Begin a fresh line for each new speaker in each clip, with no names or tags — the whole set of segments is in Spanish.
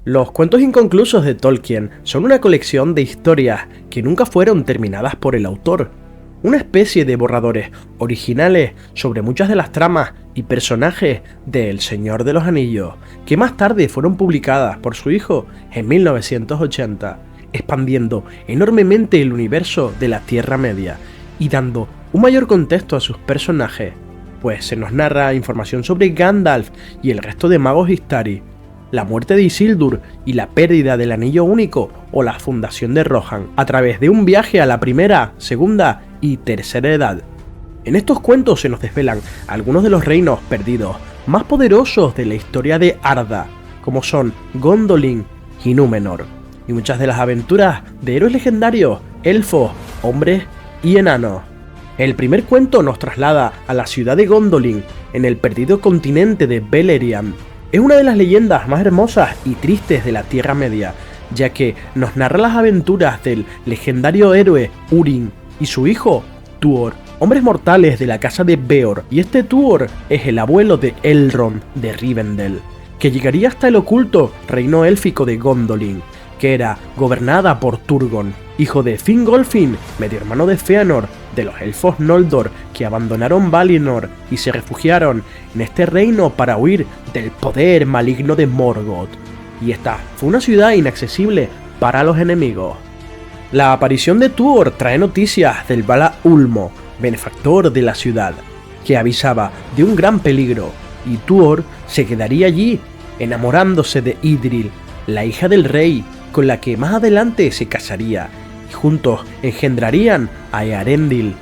Los cuentos inconclusos de Tolkien son una colección de historias que nunca fueron terminadas por el autor, una especie de borradores originales sobre muchas de las tramas y personajes de El Señor de los Anillos, que más tarde fueron publicadas por su hijo en 1980, expandiendo enormemente el universo de la Tierra Media y dando un mayor contexto a sus personajes, pues se nos narra información sobre Gandalf y el resto de magos Istari, la muerte de Isildur y la pérdida del Anillo Único o la fundación de Rohan, a través de un viaje a la primera, segunda y tercera edad. En estos cuentos se nos desvelan algunos de los reinos perdidos más poderosos de la historia de Arda, como son Gondolin y Númenor, y muchas de las aventuras de héroes legendarios, elfos, hombres y enanos. El primer cuento nos traslada a la ciudad de Gondolin, en el perdido continente de Beleriand. Es una de las leyendas más hermosas y tristes de la Tierra Media, ya que nos narra las aventuras del legendario héroe Húrin y su hijo Tuor, hombres mortales de la casa de Beor, y este Tuor es el abuelo de Elrond de Rivendell, que llegaría hasta el oculto reino élfico de Gondolin, que era gobernada por Turgon, hijo de Fingolfin, medio hermano de Fëanor, de los elfos Noldor, que abandonaron Valinor y se refugiaron en este reino para huir del poder maligno de Morgoth, y esta fue una ciudad inaccesible para los enemigos. La aparición de Tuor trae noticias del Vala Ulmo, benefactor de la ciudad, que avisaba de un gran peligro, y Tuor se quedaría allí, enamorándose de Idril, la hija del rey, con la que más adelante se casaría, y juntos engendrarían a Eärendil.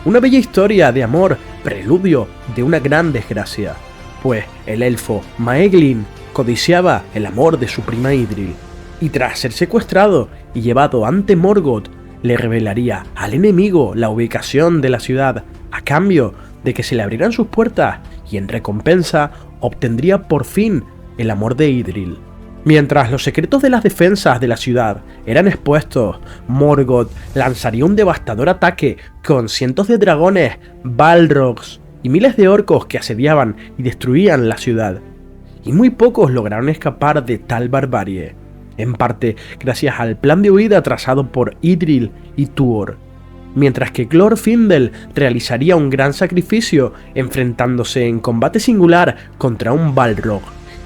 Una bella historia de amor, preludio de una gran desgracia, pues el elfo Maeglin codiciaba el amor de su prima Idril, y tras ser secuestrado y llevado ante Morgoth, le revelaría al enemigo la ubicación de la ciudad, a cambio de que se le abrieran sus puertas, y en recompensa obtendría por fin el amor de Idril. Mientras los secretos de las defensas de la ciudad eran expuestos, Morgoth lanzaría un devastador ataque con cientos de dragones, balrogs y miles de orcos que asediaban y destruían la ciudad. Y muy pocos lograron escapar de tal barbarie, en parte gracias al plan de huida trazado por Idril y Tuor, mientras que Glorfindel realizaría un gran sacrificio enfrentándose en combate singular contra un balrog.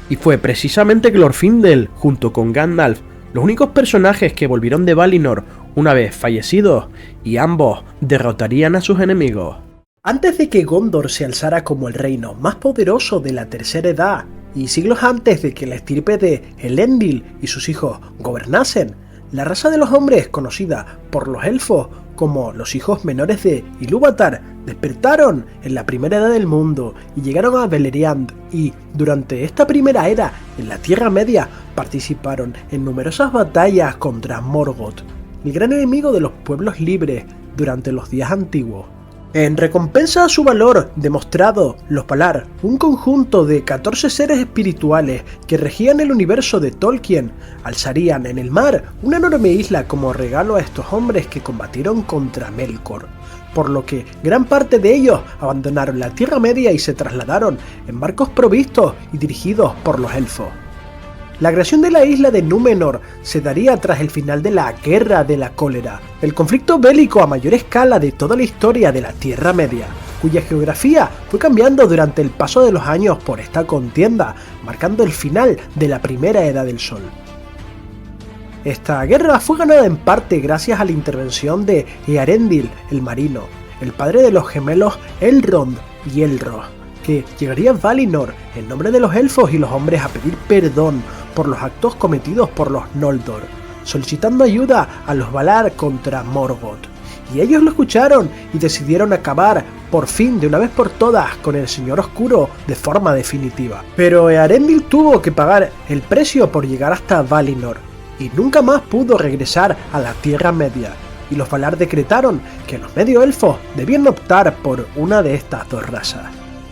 Y fue precisamente Glorfindel, junto con Gandalf, los únicos personajes que volvieron de Valinor una vez fallecidos, y ambos derrotarían a sus enemigos. Antes de que Gondor se alzara como el reino más poderoso de la Tercera Edad, y siglos antes de que la estirpe de Elendil y sus hijos gobernasen, la raza de los hombres, conocida por los elfos como los hijos menores de Ilúvatar, despertaron en la primera edad del mundo y llegaron a Beleriand, y durante esta primera era en la Tierra Media participaron en numerosas batallas contra Morgoth, el gran enemigo de los pueblos libres durante los días antiguos. En recompensa a su valor demostrado, los Valar, un conjunto de 14 seres espirituales que regían el universo de Tolkien, alzarían en el mar una enorme isla como regalo a estos hombres que combatieron contra Melkor, por lo que gran parte de ellos abandonaron la Tierra Media y se trasladaron en barcos provistos y dirigidos por los elfos. La creación de la isla de Númenor se daría tras el final de la Guerra de la Cólera, el conflicto bélico a mayor escala de toda la historia de la Tierra Media, cuya geografía fue cambiando durante el paso de los años por esta contienda, marcando el final de la Primera Edad del Sol. Esta guerra fue ganada en parte gracias a la intervención de Eärendil el Marino, el padre de los gemelos Elrond y Elros, que llegaría a Valinor en nombre de los elfos y los hombres a pedir perdón por los actos cometidos por los Noldor, solicitando ayuda a los Valar contra Morgoth. Y ellos lo escucharon y decidieron acabar por fin de una vez por todas con el Señor Oscuro de forma definitiva. Pero Eärendil tuvo que pagar el precio por llegar hasta Valinor, y nunca más pudo regresar a la Tierra Media, y los Valar decretaron que los medio elfos debían optar por una de estas dos razas.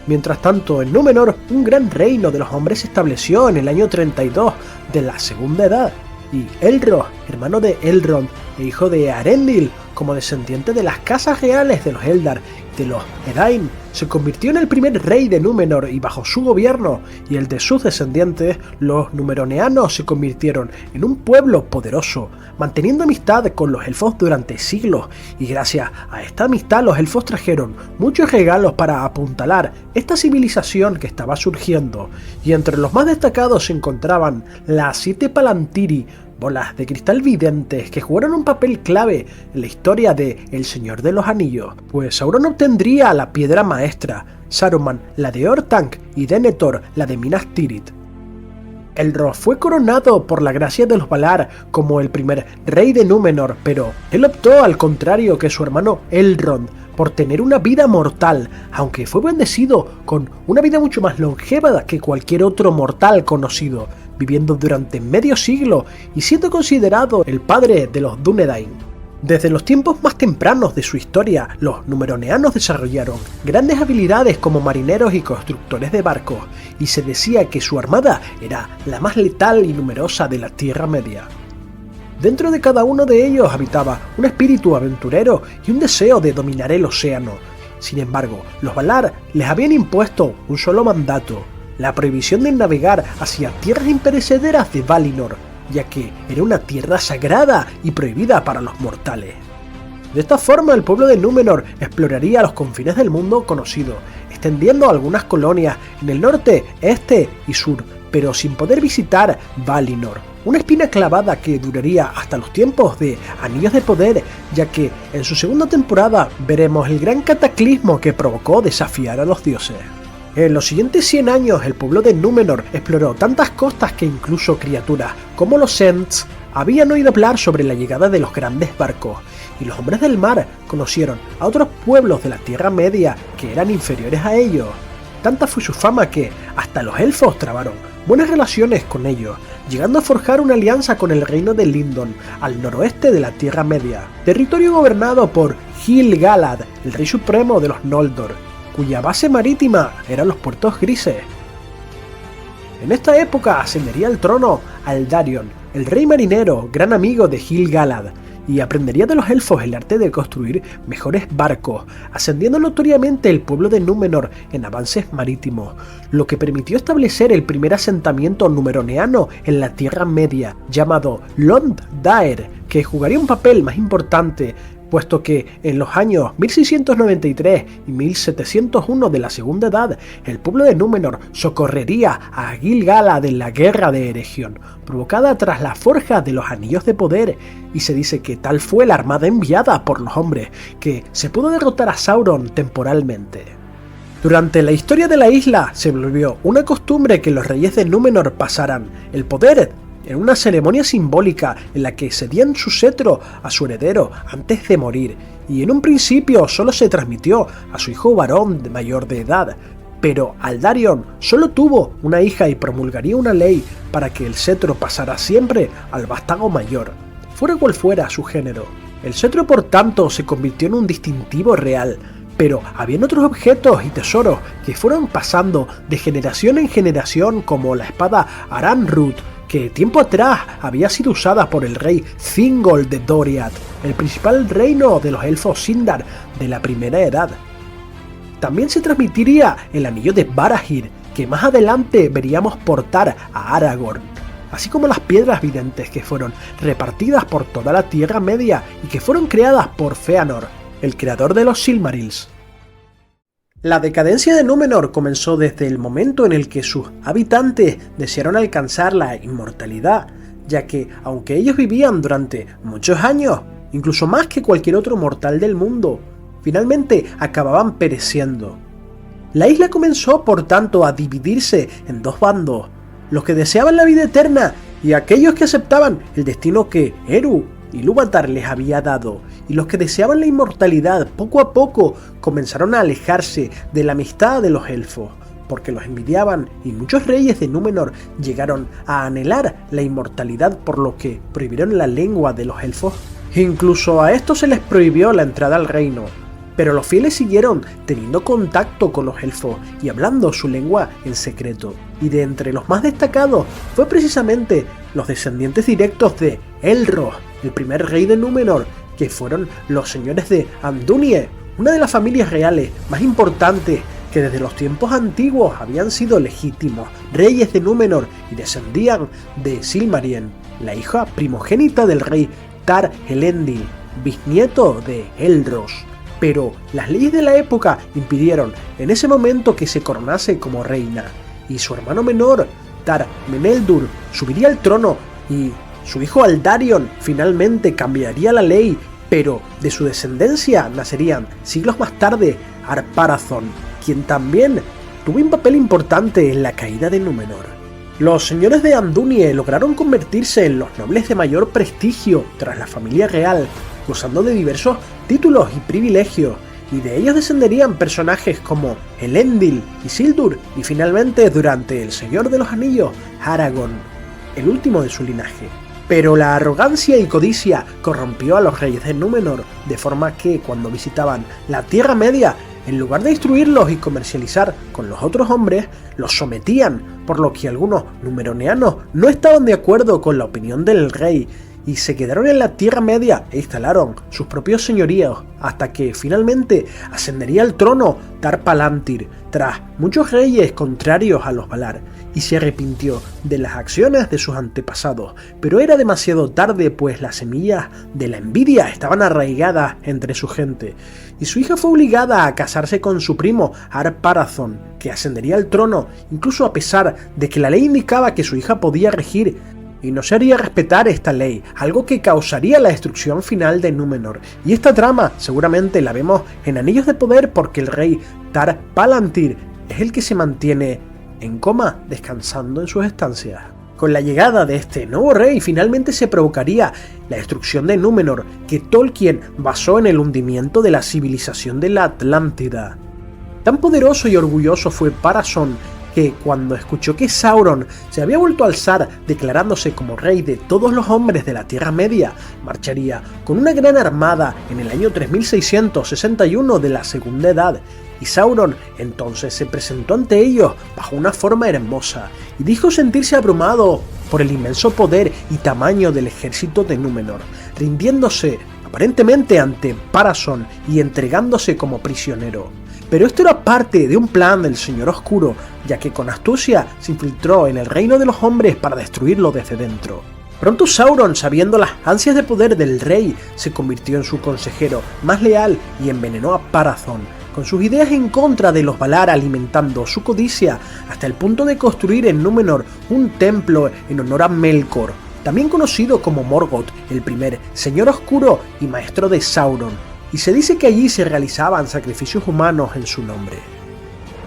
Mientras tanto, en Númenor, un gran reino de los hombres se estableció en el año 32 de la Segunda Edad, y Elros, hermano de Elrond e hijo de Eärendil, como descendiente de las casas reales de los Eldar de los Edain se convirtió en el primer rey de Númenor y bajo su gobierno y el de sus descendientes, los Númenóreanos se convirtieron en un pueblo poderoso, manteniendo amistad con los elfos durante siglos, y gracias a esta amistad los elfos trajeron muchos regalos para apuntalar esta civilización que estaba surgiendo, y entre los más destacados se encontraban las 7 Palantiri, bolas de cristal videntes que jugaron un papel clave en la historia de El Señor de los Anillos, pues Sauron obtendría la piedra maestra, Saruman la de Orthanc y Denethor la de Minas Tirith. Elrond fue coronado por la gracia de los Valar como el primer rey de Númenor, pero él optó al contrario que su hermano Elrond por tener una vida mortal, aunque fue bendecido con una vida mucho más longeva que cualquier otro mortal conocido, viviendo durante medio siglo y siendo considerado el padre de los Dúnedain. Desde los tiempos más tempranos de su historia, los Númenóreanos desarrollaron grandes habilidades como marineros y constructores de barcos, y se decía que su armada era la más letal y numerosa de la Tierra Media. Dentro de cada uno de ellos habitaba un espíritu aventurero y un deseo de dominar el océano. Sin embargo, los Valar les habían impuesto un solo mandato: la prohibición de navegar hacia tierras imperecederas de Valinor, ya que era una tierra sagrada y prohibida para los mortales. De esta forma, el pueblo de Númenor exploraría los confines del mundo conocido, extendiendo algunas colonias en el norte, este y sur, pero sin poder visitar Valinor, una espina clavada que duraría hasta los tiempos de Anillos de Poder, ya que en su segunda temporada veremos el gran cataclismo que provocó desafiar a los dioses. En los siguientes 100 años, el pueblo de Númenor exploró tantas costas que incluso criaturas como los Ents habían oído hablar sobre la llegada de los grandes barcos, y los hombres del mar conocieron a otros pueblos de la Tierra Media que eran inferiores a ellos. Tanta fue su fama que hasta los elfos trabaron buenas relaciones con ellos, llegando a forjar una alianza con el reino de Lindon, al noroeste de la Tierra Media, territorio gobernado por Gil-galad, el rey supremo de los Noldor, cuya base marítima eran los puertos grises. En esta época ascendería al trono Aldarion, el rey marinero, gran amigo de Gil-galad, y aprendería de los elfos el arte de construir mejores barcos, ascendiendo notoriamente el pueblo de Númenor en avances marítimos, lo que permitió establecer el primer asentamiento númenoriano en la Tierra Media, llamado Lond-daer, que jugaría un papel más importante, puesto que en los años 1693 y 1701 de la Segunda Edad, el pueblo de Númenor socorrería a Gil-galad en la Guerra de Eregion, provocada tras la forja de los Anillos de Poder, y se dice que tal fue la armada enviada por los hombres, que se pudo derrotar a Sauron temporalmente. Durante la historia de la isla se volvió una costumbre que los reyes de Númenor pasaran el poder en una ceremonia simbólica en la que cedían su cetro a su heredero antes de morir, y en un principio solo se transmitió a su hijo varón mayor de edad, pero Aldarion solo tuvo una hija y promulgaría una ley para que el cetro pasara siempre al vástago mayor, fuera cual fuera su género. El cetro por tanto se convirtió en un distintivo real, pero habían otros objetos y tesoros que fueron pasando de generación en generación, como la espada Aranrud, que tiempo atrás había sido usada por el rey Thingol de Doriath, el principal reino de los elfos Sindar de la Primera Edad. También se transmitiría el anillo de Barahir, que más adelante veríamos portar a Aragorn, así como las piedras videntes que fueron repartidas por toda la Tierra Media y que fueron creadas por Fëanor, el creador de los Silmarils. La decadencia de Númenor comenzó desde el momento en el que sus habitantes desearon alcanzar la inmortalidad, ya que, aunque ellos vivían durante muchos años, incluso más que cualquier otro mortal del mundo, finalmente acababan pereciendo. La isla comenzó, por tanto, a dividirse en dos bandos: los que deseaban la vida eterna y aquellos que aceptaban el destino que Eru y Ilúvatar les había dado, y los que deseaban la inmortalidad poco a poco comenzaron a alejarse de la amistad de los elfos, porque los envidiaban, y muchos reyes de Númenor llegaron a anhelar la inmortalidad, por lo que prohibieron la lengua de los elfos. Incluso a estos se les prohibió la entrada al reino, pero los fieles siguieron teniendo contacto con los elfos y hablando su lengua en secreto, y de entre los más destacados fue precisamente los descendientes directos de Elros, el primer rey de Númenor, que fueron los señores de Andúnie, una de las familias reales más importantes que desde los tiempos antiguos habían sido legítimos reyes de Númenor y descendían de Silmarien, la hija primogénita del rey Tar-Elendil, bisnieto de Elros. Pero las leyes de la época impidieron en ese momento que se coronase como reina, y su hermano menor, Tar-Meneldur, subiría al trono y su hijo Aldarion finalmente cambiaría la ley, pero de su descendencia nacerían siglos más tarde Ar-Pharazôn, quien también tuvo un papel importante en la caída de Númenor. Los señores de Andúnie lograron convertirse en los nobles de mayor prestigio tras la familia real, gozando de diversos títulos y privilegios, y de ellos descenderían personajes como Elendil, Isildur y finalmente, durante el Señor de los Anillos, Aragorn, el último de su linaje. Pero la arrogancia y codicia corrompió a los reyes de Númenor, de forma que cuando visitaban la Tierra Media, en lugar de instruirlos y comercializar con los otros hombres, los sometían, por lo que algunos numeroneanos no estaban de acuerdo con la opinión del rey, y se quedaron en la Tierra Media e instalaron sus propios señoríos, hasta que finalmente ascendería al trono Tar-Palantir, tras muchos reyes contrarios a los Valar, y se arrepintió de las acciones de sus antepasados, pero era demasiado tarde, pues las semillas de la envidia estaban arraigadas entre su gente, y su hija fue obligada a casarse con su primo Ar-Pharazôn, que ascendería al trono, incluso a pesar de que la ley indicaba que su hija podía regir, y no se haría respetar esta ley, algo que causaría la destrucción final de Númenor. Y esta trama seguramente la vemos en Anillos de Poder, porque el rey Tar-Palantir es el que se mantiene en coma, descansando en sus estancias. Con la llegada de este nuevo rey finalmente se provocaría la destrucción de Númenor, que Tolkien basó en el hundimiento de la civilización de la Atlántida. Tan poderoso y orgulloso fue Pharazôn que cuando escuchó que Sauron se había vuelto a alzar declarándose como rey de todos los hombres de la Tierra Media, marcharía con una gran armada en el año 3661 de la Segunda Edad, y Sauron entonces se presentó ante ellos bajo una forma hermosa y dijo sentirse abrumado por el inmenso poder y tamaño del ejército de Númenor, rindiéndose aparentemente ante Pharazôn y entregándose como prisionero. Pero esto era parte de un plan del Señor Oscuro, ya que con astucia se infiltró en el reino de los hombres para destruirlo desde dentro. Pronto Sauron, sabiendo las ansias de poder del rey, se convirtió en su consejero más leal y envenenó a Pharazôn, con sus ideas en contra de los Valar, alimentando su codicia hasta el punto de construir en Númenor un templo en honor a Melkor, también conocido como Morgoth, el primer Señor Oscuro y maestro de Sauron, y se dice que allí se realizaban sacrificios humanos en su nombre.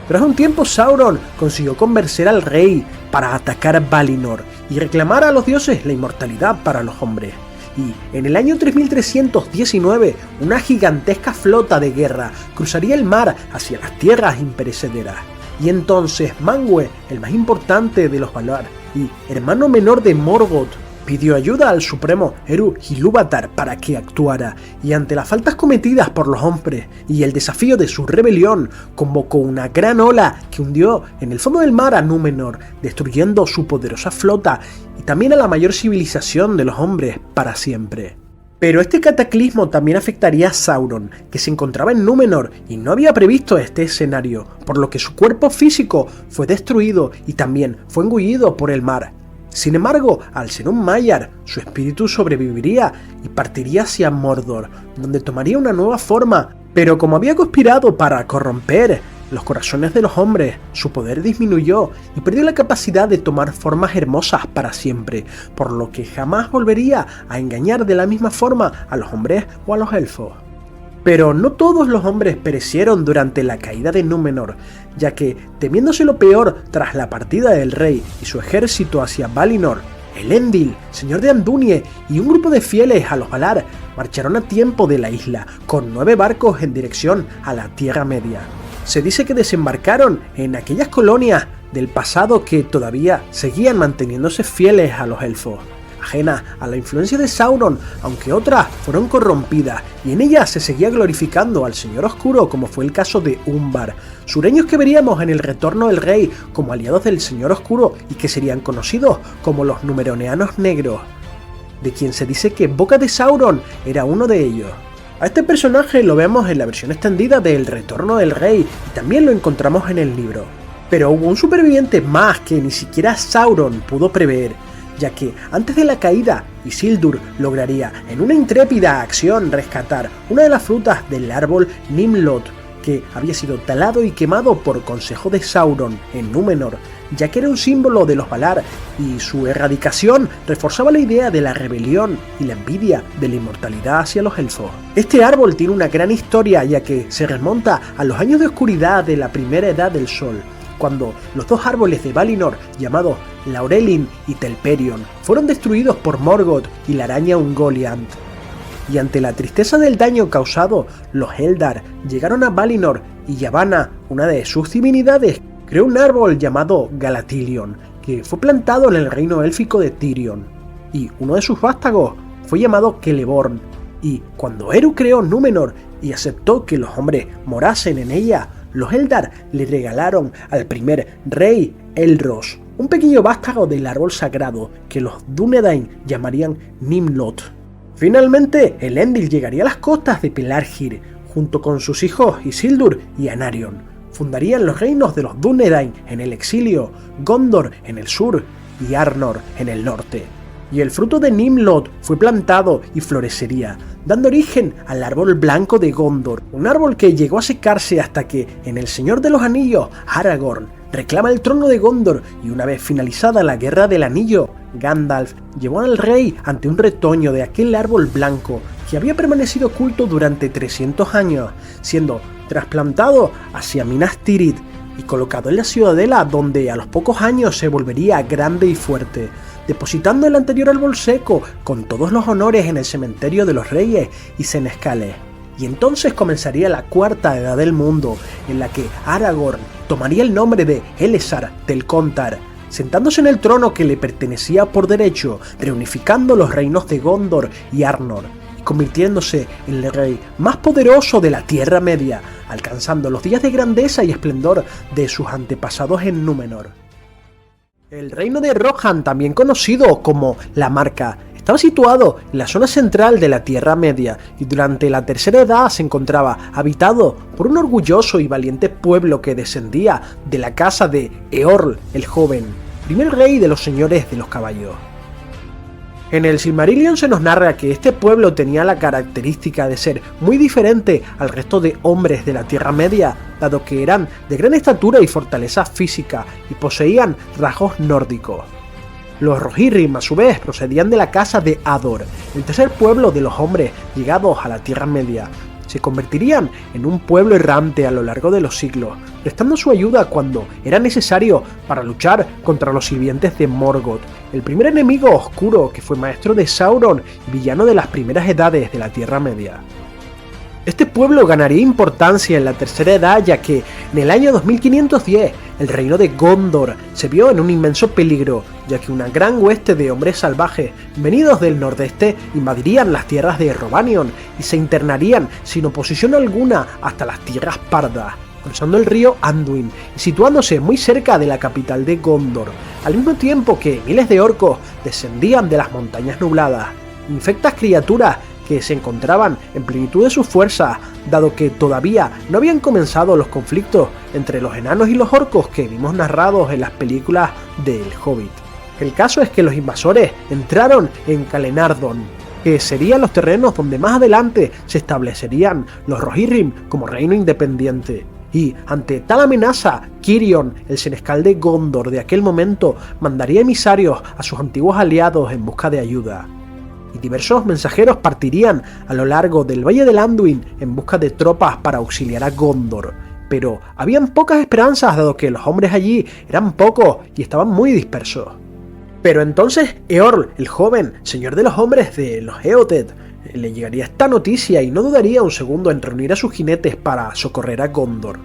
Tras un tiempo, Sauron consiguió convencer al rey para atacar Valinor y reclamar a los dioses la inmortalidad para los hombres. Y en el año 3319, una gigantesca flota de guerra cruzaría el mar hacia las tierras imperecederas. Y entonces Manwë, el más importante de los Valar y hermano menor de Morgoth, pidió ayuda al supremo Eru Ilúvatar para que actuara, y ante las faltas cometidas por los hombres y el desafío de su rebelión, convocó una gran ola que hundió en el fondo del mar a Númenor, destruyendo su poderosa flota y también a la mayor civilización de los hombres para siempre. Pero este cataclismo también afectaría a Sauron, que se encontraba en Númenor y no había previsto este escenario, por lo que su cuerpo físico fue destruido y también fue engullido por el mar. Sin embargo, al ser un Maiar, su espíritu sobreviviría y partiría hacia Mordor, donde tomaría una nueva forma, pero como había conspirado para corromper los corazones de los hombres, su poder disminuyó y perdió la capacidad de tomar formas hermosas para siempre, por lo que jamás volvería a engañar de la misma forma a los hombres o a los elfos. Pero no todos los hombres perecieron durante la caída de Númenor, ya que, temiéndose lo peor tras la partida del rey y su ejército hacia Valinor, Elendil, señor de Andúnie, y un grupo de fieles a los Valar marcharon a tiempo de la isla, con 9 barcos en dirección a la Tierra Media. Se dice que desembarcaron en aquellas colonias del pasado que todavía seguían manteniéndose fieles a los elfos, ajenas a la influencia de Sauron, aunque otras fueron corrompidas, y en ellas se seguía glorificando al Señor Oscuro, como fue el caso de Umbar, sureños que veríamos en el retorno del rey como aliados del Señor Oscuro y que serían conocidos como los Numeroneanos Negros, de quien se dice que Boca de Sauron era uno de ellos. A este personaje lo vemos en la versión extendida de El Retorno del Rey y también lo encontramos en el libro. Pero hubo un superviviente más que ni siquiera Sauron pudo prever, ya que antes de la caída, Isildur lograría en una intrépida acción rescatar una de las frutas del árbol Nimlot, que había sido talado y quemado por consejo de Sauron en Númenor, ya que era un símbolo de los Valar y su erradicación reforzaba la idea de la rebelión y la envidia de la inmortalidad hacia los elfos. Este árbol tiene una gran historia, ya que se remonta a los años de oscuridad de la primera edad del sol, cuando los dos árboles de Valinor, llamados Laurelin y Telperion, fueron destruidos por Morgoth y la araña Ungoliant. Y ante la tristeza del daño causado, los Eldar llegaron a Valinor y Yavanna, una de sus divinidades, creó un árbol llamado Galatilion, que fue plantado en el reino élfico de Tirion. Y uno de sus vástagos fue llamado Celeborn. Y cuando Eru creó Númenor y aceptó que los hombres morasen en ella, los Eldar le regalaron al primer rey Elros un pequeño vástago del árbol sagrado que los Dúnedain llamarían Nimlot. Finalmente, Elendil llegaría a las costas de Pelargir, junto con sus hijos Isildur y Anarion. Fundarían los reinos de los Dúnedain en el exilio, Gondor en el sur y Arnor en el norte. Y el fruto de Nimlot fue plantado y florecería, dando origen al árbol blanco de Gondor, un árbol que llegó a secarse hasta que, en El Señor de los Anillos, Aragorn reclama el trono de Gondor y una vez finalizada la Guerra del Anillo, Gandalf llevó al rey ante un retoño de aquel árbol blanco que había permanecido oculto durante 300 años, siendo trasplantado hacia Minas Tirith y colocado en la ciudadela, donde a los pocos años se volvería grande y fuerte, depositando el anterior árbol seco con todos los honores en el cementerio de los reyes y senescales. Y entonces comenzaría la cuarta edad del mundo, en la que Aragorn tomaría el nombre de Elessar del Contar, sentándose en el trono que le pertenecía por derecho, reunificando los reinos de Gondor y Arnor, y convirtiéndose en el rey más poderoso de la Tierra Media, alcanzando los días de grandeza y esplendor de sus antepasados en Númenor. El reino de Rohan, también conocido como La Marca, estaba situado en la zona central de la Tierra Media y durante la Tercera Edad se encontraba habitado por un orgulloso y valiente pueblo que descendía de la casa de Eorl el Joven, primer rey de los señores de los caballos. En el Silmarillion se nos narra que este pueblo tenía la característica de ser muy diferente al resto de hombres de la Tierra Media, dado que eran de gran estatura y fortaleza física y poseían rasgos nórdicos. Los Rohirrim, a su vez, procedían de la casa de Ador, el tercer pueblo de los hombres llegados a la Tierra Media. Se convertirían en un pueblo errante a lo largo de los siglos, prestando su ayuda cuando era necesario para luchar contra los sirvientes de Morgoth, el primer enemigo oscuro que fue maestro de Sauron y villano de las primeras edades de la Tierra Media. Este pueblo ganaría importancia en la Tercera Edad, ya que en el año 2510 el reino de Gondor se vio en un inmenso peligro, ya que una gran hueste de hombres salvajes venidos del nordeste invadirían las tierras de Rhovanion y se internarían sin oposición alguna hasta las Tierras Pardas, cruzando el río Anduin y situándose muy cerca de la capital de Gondor, al mismo tiempo que miles de orcos descendían de las montañas nubladas, infectas criaturas que se encontraban en plenitud de sus fuerzas, dado que todavía no habían comenzado los conflictos entre los enanos y los orcos que vimos narrados en las películas del Hobbit. El caso es que los invasores entraron en Calenardon, que serían los terrenos donde más adelante se establecerían los Rohirrim como reino independiente. Y ante tal amenaza, Cirion, el senescal de Gondor de aquel momento, mandaría emisarios a sus antiguos aliados en busca de ayuda. Y diversos mensajeros partirían a lo largo del Valle del Anduin en busca de tropas para auxiliar a Gondor, pero habían pocas esperanzas dado que los hombres allí eran pocos y estaban muy dispersos. Pero entonces Eorl, el joven, señor de los hombres de los Eoted, le llegaría esta noticia y no dudaría un segundo en reunir a sus jinetes para socorrer a Gondor.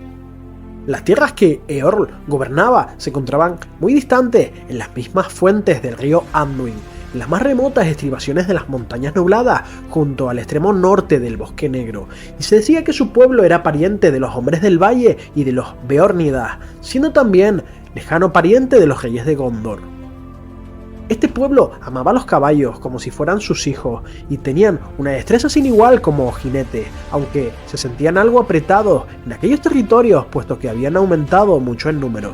Las tierras que Eorl gobernaba se encontraban muy distantes en las mismas fuentes del río Anduin, en las más remotas estribaciones de las montañas nubladas, junto al extremo norte del Bosque Negro, y se decía que su pueblo era pariente de los hombres del valle y de los Beornidas, siendo también lejano pariente de los reyes de Gondor. Este pueblo amaba a los caballos como si fueran sus hijos y tenían una destreza sin igual como jinetes, aunque se sentían algo apretados en aquellos territorios puesto que habían aumentado mucho en número.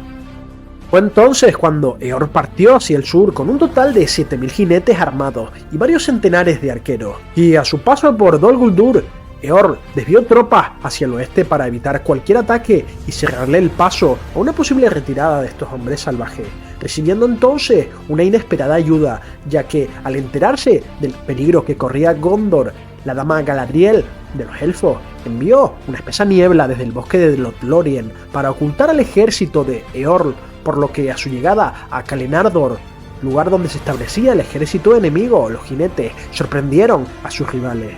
Fue entonces cuando Eorl partió hacia el sur con un total de 7000 jinetes armados y varios centenares de arqueros, y a su paso por Dol Guldur, Eorl desvió tropas hacia el oeste para evitar cualquier ataque y cerrarle el paso a una posible retirada de estos hombres salvajes, recibiendo entonces una inesperada ayuda, ya que al enterarse del peligro que corría Gondor, la dama Galadriel de los elfos envió una espesa niebla desde el bosque de Lothlórien para ocultar al ejército de Eorl, por lo que a su llegada a Calenardor, lugar donde se establecía el ejército enemigo, los jinetes sorprendieron a sus rivales.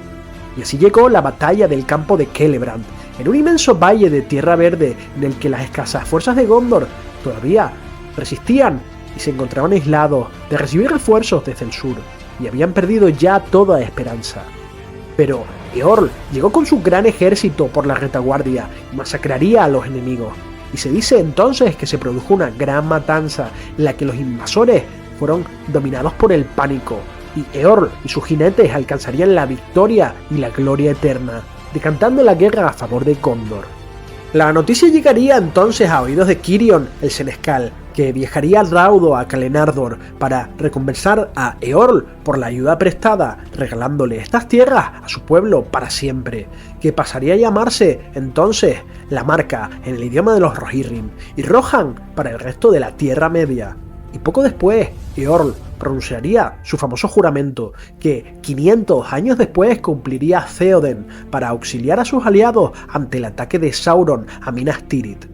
Y así llegó la batalla del campo de Celebrand, en un inmenso valle de tierra verde en el que las escasas fuerzas de Gondor todavía resistían y se encontraban aislados de recibir refuerzos desde el sur, y habían perdido ya toda esperanza. Pero Eorl llegó con su gran ejército por la retaguardia y masacraría a los enemigos, y se dice entonces que se produjo una gran matanza en la que los invasores fueron dominados por el pánico, y Eorl y sus jinetes alcanzarían la victoria y la gloria eterna, decantando la guerra a favor de Gondor. La noticia llegaría entonces a oídos de Cirion el Senescal, que viajaría raudo a Calenardor para recompensar a Eorl por la ayuda prestada, regalándole estas tierras a su pueblo para siempre, que pasaría a llamarse entonces la Marca en el idioma de los Rohirrim, y Rohan para el resto de la Tierra Media. Y poco después, Eorl pronunciaría su famoso juramento, que 500 años después cumpliría Theoden para auxiliar a sus aliados ante el ataque de Sauron a Minas Tirith.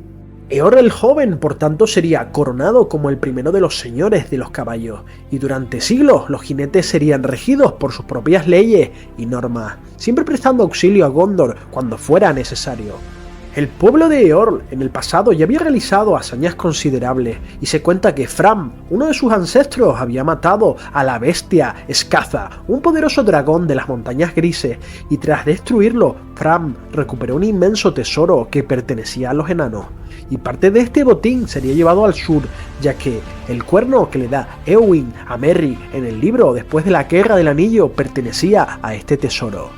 Eorl el joven, por tanto, sería coronado como el primero de los señores de los caballos, y durante siglos los jinetes serían regidos por sus propias leyes y normas, siempre prestando auxilio a Gondor cuando fuera necesario. El pueblo de Eorl en el pasado ya había realizado hazañas considerables, y se cuenta que Fram, uno de sus ancestros, había matado a la bestia Skaza, un poderoso dragón de las montañas grises, y tras destruirlo, Fram recuperó un inmenso tesoro que pertenecía a los enanos, y parte de este botín sería llevado al sur, ya que el cuerno que le da Éowyn a Merry en el libro después de la Guerra del Anillo pertenecía a este tesoro.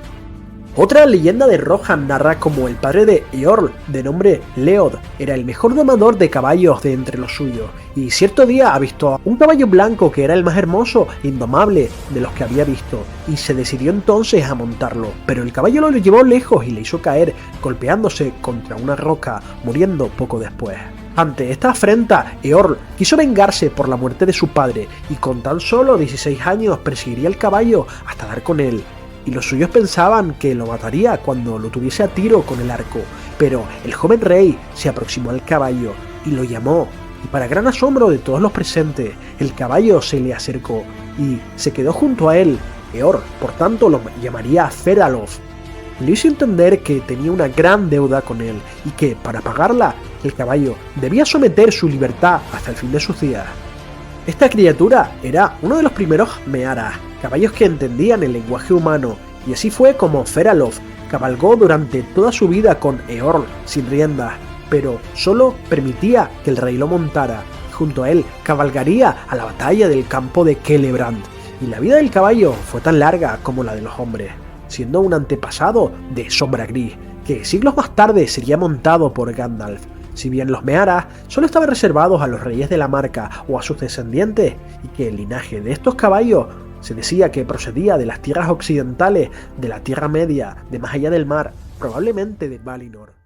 Otra leyenda de Rohan narra como el padre de Eorl, de nombre Leod, era el mejor domador de caballos de entre los suyos, y cierto día ha visto un caballo blanco que era el más hermoso e indomable de los que había visto, y se decidió entonces a montarlo, pero el caballo lo llevó lejos y le hizo caer, golpeándose contra una roca, muriendo poco después. Ante esta afrenta, Eorl quiso vengarse por la muerte de su padre, y con tan solo 16 años perseguiría el caballo hasta dar con él. Y los suyos pensaban que lo mataría cuando lo tuviese a tiro con el arco, pero el joven rey se aproximó al caballo y lo llamó, y para gran asombro de todos los presentes, el caballo se le acercó y se quedó junto a él. Eorl, por tanto, lo llamaría Feralof. Le hizo entender que tenía una gran deuda con él y que, para pagarla, el caballo debía someter su libertad hasta el fin de sus días. Esta criatura era uno de los primeros Mearas, caballos que entendían el lenguaje humano, y así fue como Feralof cabalgó durante toda su vida con Eorl sin riendas, pero solo permitía que el rey lo montara, y junto a él cabalgaría a la batalla del campo de Celebrand, y la vida del caballo fue tan larga como la de los hombres, siendo un antepasado de Sombra Gris, que siglos más tarde sería montado por Gandalf. Si bien los Mearas solo estaban reservados a los reyes de la Marca o a sus descendientes, y que el linaje de estos caballos se decía que procedía de las tierras occidentales, de la Tierra Media, de más allá del mar, probablemente de Valinor.